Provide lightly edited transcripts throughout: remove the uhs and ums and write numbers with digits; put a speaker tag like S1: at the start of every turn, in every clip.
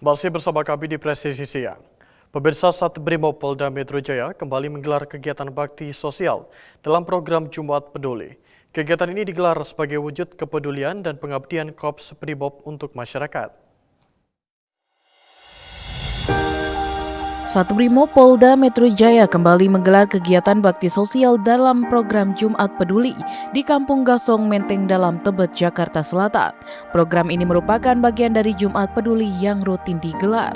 S1: Masih bersama kami di Presisi Siang. Pemirsa Satrbrimob Polda Metro Jaya kembali menggelar kegiatan bakti sosial dalam program Jumat Peduli. Kegiatan ini digelar sebagai wujud kepedulian dan pengabdian Korps Brimob untuk masyarakat.
S2: Satrbrimob Polda Metro Jaya kembali menggelar kegiatan bakti sosial dalam program Jumat Peduli di Kampung Gasong, Menteng Dalam, Tebet, Jakarta Selatan. Program ini merupakan bagian dari Jumat Peduli yang rutin digelar.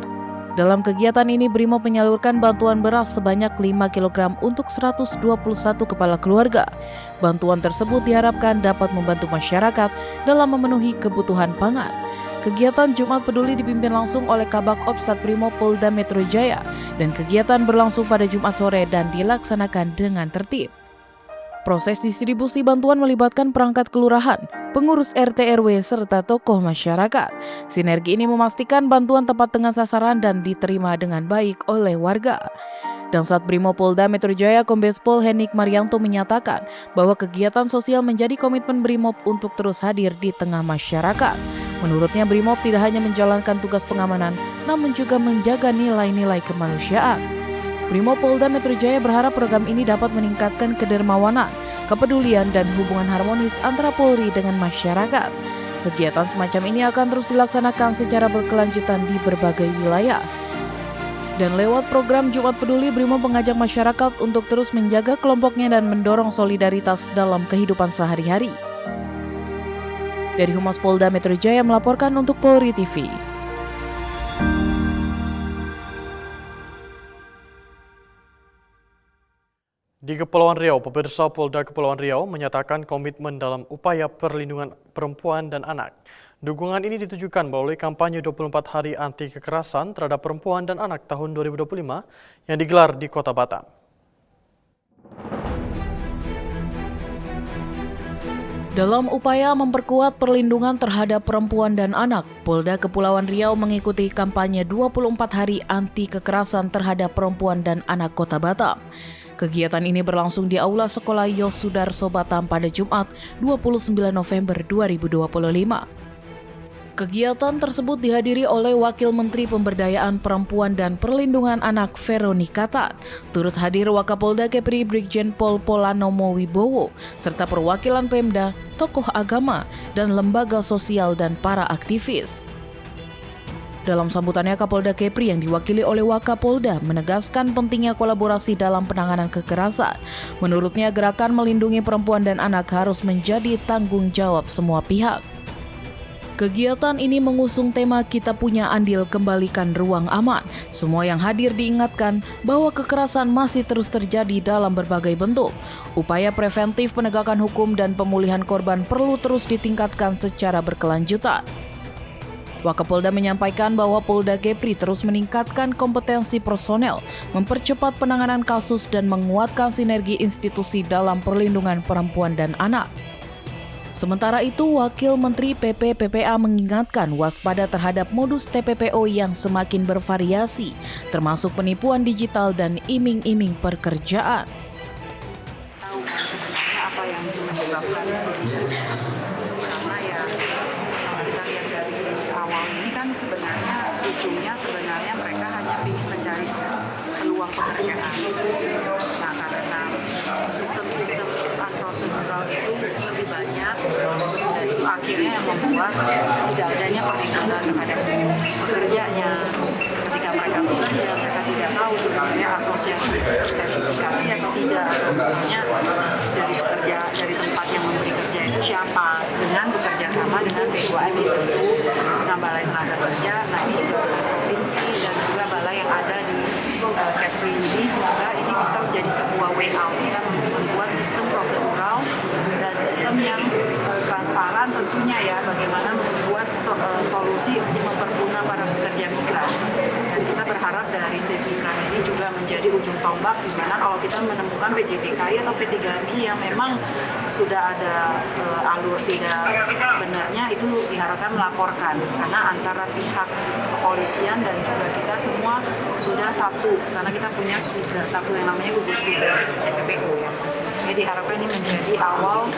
S2: Dalam kegiatan ini, Brimob menyalurkan bantuan beras sebanyak 5 kg untuk 121 kepala keluarga. Bantuan tersebut diharapkan dapat membantu masyarakat dalam memenuhi kebutuhan pangan. Kegiatan Jumat Peduli dipimpin langsung oleh Kabak Ops Satrbrimob Polda Metro Jaya dan kegiatan berlangsung pada Jumat sore dan dilaksanakan dengan tertib. Proses distribusi bantuan melibatkan perangkat kelurahan, pengurus RT RW serta tokoh masyarakat. Sinergi ini memastikan bantuan tepat dengan sasaran dan diterima dengan baik oleh warga. Dan Satrbrimob Polda Metro Jaya Kombes Pol Henik Marianto menyatakan bahwa kegiatan sosial menjadi komitmen Brimob untuk terus hadir di tengah masyarakat. Menurutnya, Brimob tidak hanya menjalankan tugas pengamanan, namun juga menjaga nilai-nilai kemanusiaan. Brimob Polda Metro Jaya berharap program ini dapat meningkatkan kedermawanan, kepedulian, dan hubungan harmonis antara Polri dengan masyarakat. Kegiatan semacam ini akan terus dilaksanakan secara berkelanjutan di berbagai wilayah. Dan lewat program Jumat Peduli, Brimob mengajak masyarakat untuk terus menjaga kelompoknya dan mendorong solidaritas dalam kehidupan sehari-hari. Dari Humas Polda Metro Jaya melaporkan untuk Polri TV.
S1: Di Kepulauan Riau, pemirsa Polda Kepulauan Riau menyatakan komitmen dalam upaya perlindungan perempuan dan anak. Dukungan ini ditujukan melalui kampanye 24 hari anti kekerasan terhadap perempuan dan anak tahun 2025 yang digelar di Kota Batam.
S2: Dalam upaya memperkuat perlindungan terhadap perempuan dan anak, Polda Kepulauan Riau mengikuti kampanye 24 hari anti kekerasan terhadap perempuan dan anak Kota Batam. Kegiatan ini berlangsung di Aula Sekolah Yosudarso Batam pada Jumat 29 November 2025. Kegiatan tersebut dihadiri oleh Wakil Menteri Pemberdayaan Perempuan dan Perlindungan Anak Veronika Tan. Turut hadir Wakapolda Kepri Brigjen Pol Polanomo Wibowo, serta perwakilan Pemda, tokoh agama, dan lembaga sosial dan para aktivis. Dalam sambutannya, Kapolda Kepri yang diwakili oleh Wakapolda menegaskan pentingnya kolaborasi dalam penanganan kekerasan. Menurutnya, gerakan melindungi perempuan dan anak harus menjadi tanggung jawab semua pihak. Kegiatan ini mengusung tema Kita Punya Andil Kembalikan Ruang Aman. Semua yang hadir diingatkan bahwa kekerasan masih terus terjadi dalam berbagai bentuk. Upaya preventif penegakan hukum dan pemulihan korban perlu terus ditingkatkan secara berkelanjutan. Wakapolda menyampaikan bahwa Polda Kepri terus meningkatkan kompetensi personel, mempercepat penanganan kasus dan menguatkan sinergi institusi dalam perlindungan perempuan dan anak. Sementara itu, Wakil Menteri PP/PPA mengingatkan waspada terhadap modus TPPO yang semakin bervariasi, termasuk penipuan digital dan iming-iming pekerjaan.
S3: Tahu kan sebenarnya apa yang menyebabkan karena ya kalau kita lihat dari awal ini kan sebenarnya ujungnya mereka hanya ingin mencari peluang pekerjaan. Nah, karena sistem-sistem prosedural itu lebih banyak, dan itu akhirnya yang membuat tidak adanya perlindungan terhadap pekerjanya. Ketika mereka bekerja, mereka tidak tahu sebenarnya asosiasi tersertifikasi atau tidak. Atau misalnya dari tempat yang memberi kerja itu siapa, dengan bekerja sama dengan B2M itu dengan Balai Tenaga Kerja. Nah, ini juga dengan provinsi dan juga balai yang ada di Kepri ini, semoga ini bisa menjadi sebuah way out. Kita membuat sistem prosedural dan sistem yang transparan tentunya ya, bagaimana membuat solusi untuk memperguna para pekerja migran. Dan kita berharap dari Migran ini juga menjadi ujung tombak di mana kalau kita menemukan PJTKI atau P3MI yang memang sudah ada alur tidak benarnya, itu diharapkan melaporkan, karena antara pihak kepolisian dan juga kita semua sudah satu, karena kita punya sudah satu yang namanya gugus tugas TPPO ya. Jadi diharapkan ini menjadi awal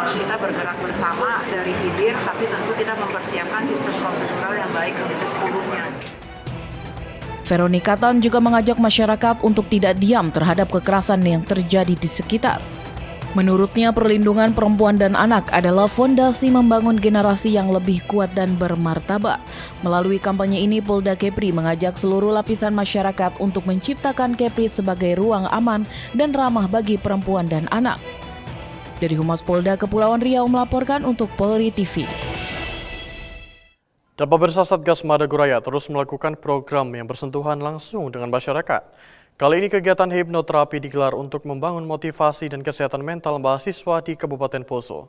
S3: kita bergerak bersama dari hilir, tapi tentu kita mempersiapkan sistem prosedural yang baik untuk hulunya.
S2: Veronica Tan juga mengajak masyarakat untuk tidak diam terhadap kekerasan yang terjadi di sekitar. Menurutnya, perlindungan perempuan dan anak adalah fondasi membangun generasi yang lebih kuat dan bermartabat. Melalui kampanye ini, Polda Kepri mengajak seluruh lapisan masyarakat untuk menciptakan Kepri sebagai ruang aman dan ramah bagi perempuan dan anak. Dari Humas Polda Kepulauan Riau melaporkan untuk Polri TV.
S1: Dan pemirsa, Satgas Madagoraya terus melakukan program yang bersentuhan langsung dengan masyarakat. Kali ini kegiatan hipnoterapi digelar untuk membangun motivasi dan kesehatan mental mahasiswa di Kabupaten Poso.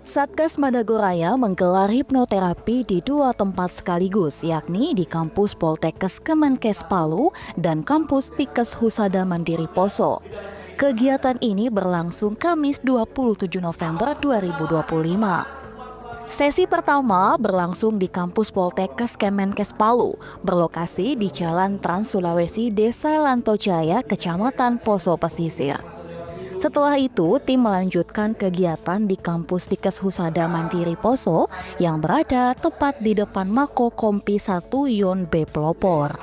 S4: Satgas Madagoraya menggelar hipnoterapi di 2 tempat sekaligus, yakni di kampus Poltekkes Kemenkes Palu dan kampus Pikes Husada Mandiri Poso. Kegiatan ini berlangsung Kamis 27 November 2025. Sesi pertama berlangsung di kampus Poltekkes Kemenkes Palu, berlokasi di Jalan Trans Sulawesi, Desa Lantojaya, Kecamatan Poso Pesisir. Setelah itu, tim melanjutkan kegiatan di kampus Pikes Husada Mandiri Poso yang berada tepat di depan Mako Kompi 1 Yon B Pelopor.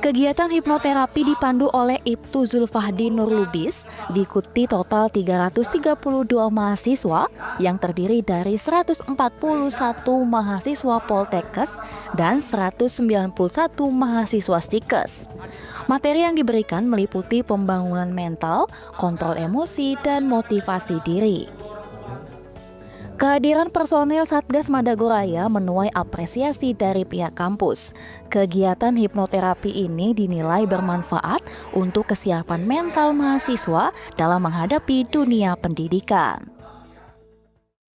S4: Kegiatan hipnoterapi dipandu oleh Ibtu Zulfahdi Nurlubis, diikuti total 332 mahasiswa yang terdiri dari 141 mahasiswa Poltekkes dan 191 mahasiswa Stikes. Materi yang diberikan meliputi pembangunan mental, kontrol emosi, dan motivasi diri. Kehadiran personel Satgas Madagoraya menuai apresiasi dari pihak kampus. Kegiatan hipnoterapi ini dinilai bermanfaat untuk kesiapan mental mahasiswa dalam menghadapi dunia pendidikan.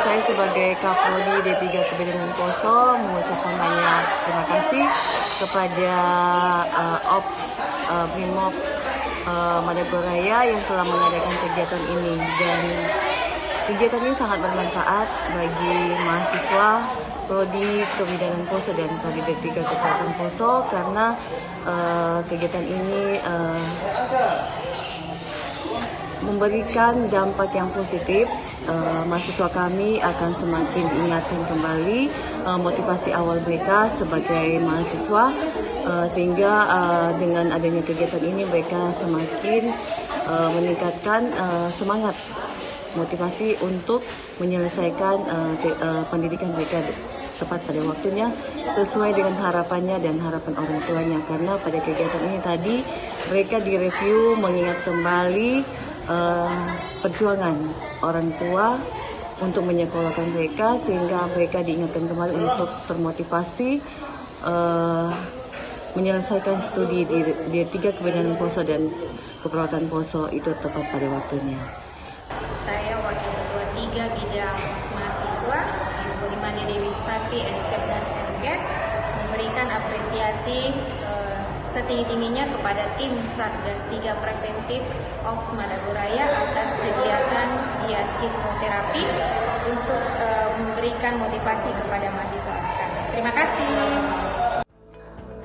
S5: Saya sebagai Kapolri D3 Kebencanaan Poso mengucapkan banyak terima kasih kepada Ops Brimob Madagoraya yang telah mengadakan kegiatan ini, dan kegiatan ini sangat bermanfaat bagi mahasiswa Prodi Kebidanan Poso dan Prodi D3 Kabupaten Poso karena kegiatan ini memberikan dampak yang positif. Mahasiswa kami akan semakin ingatkan kembali motivasi awal mereka sebagai mahasiswa, sehingga dengan adanya kegiatan ini mereka semakin meningkatkan semangat motivasi untuk menyelesaikan pendidikan mereka tepat pada waktunya sesuai dengan harapannya dan harapan orang tuanya. Karena pada kegiatan ini tadi mereka direview mengingat kembali perjuangan orang tua untuk menyekolahkan mereka, sehingga mereka diingatkan kembali untuk termotivasi menyelesaikan studi di 3 Kebencanaan Poso dan Keperawatan Poso itu tepat pada waktunya.
S6: Saya Wakil Ketua 3 Bidang Mahasiswa, Ibu Limani Dewi Sakti, SKEP dan SMKes, memberikan apresiasi setinggi-tingginya kepada tim Satgas 3 Preventif Ops Madagoraya atas kegiatan giat hipnoterapi untuk memberikan motivasi kepada mahasiswa kami. Terima kasih.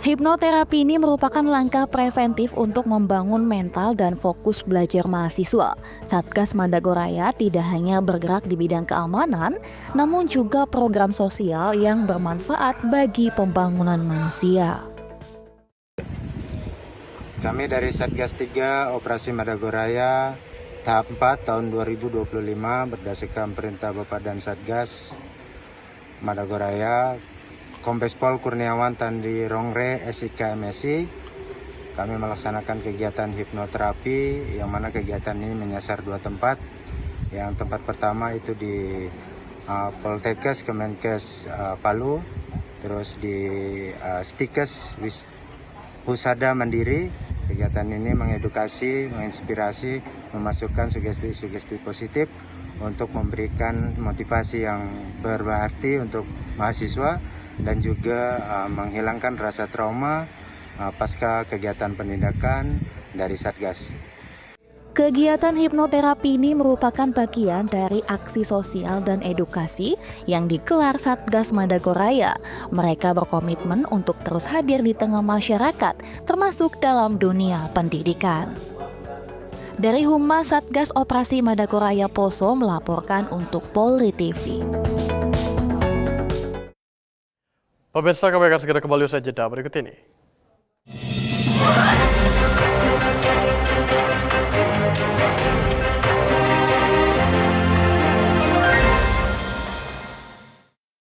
S4: Hipnoterapi ini merupakan langkah preventif untuk membangun mental dan fokus belajar mahasiswa. Satgas Madagoraya tidak hanya bergerak di bidang keamanan, namun juga program sosial yang bermanfaat bagi pembangunan manusia.
S7: Kami dari Satgas 3 Operasi Madagoraya tahap 4 tahun 2025 berdasarkan perintah Bapak dan Satgas Madagoraya Kombes Pol Kurniawan Tandi Rongre SIK MSI, kami melaksanakan kegiatan hipnoterapi yang mana kegiatan ini menyasar 2 tempat. Yang tempat pertama itu di Poltekkes Kemenkes Palu, terus di Stikes Husada Mandiri. Kegiatan ini mengedukasi, menginspirasi, memasukkan sugesti-sugesti positif untuk memberikan motivasi yang berarti untuk mahasiswa dan juga menghilangkan rasa trauma pasca kegiatan penindakan dari Satgas.
S4: Kegiatan hipnoterapi ini merupakan bagian dari aksi sosial dan edukasi yang digelar Satgas Madagoraya. Mereka berkomitmen untuk terus hadir di tengah masyarakat, termasuk dalam dunia pendidikan. Dari Humas Satgas Operasi Madagoraya Poso melaporkan untuk Polri TV.
S1: Pemirsa, kami akan segera kembali usai jeda berikut ini.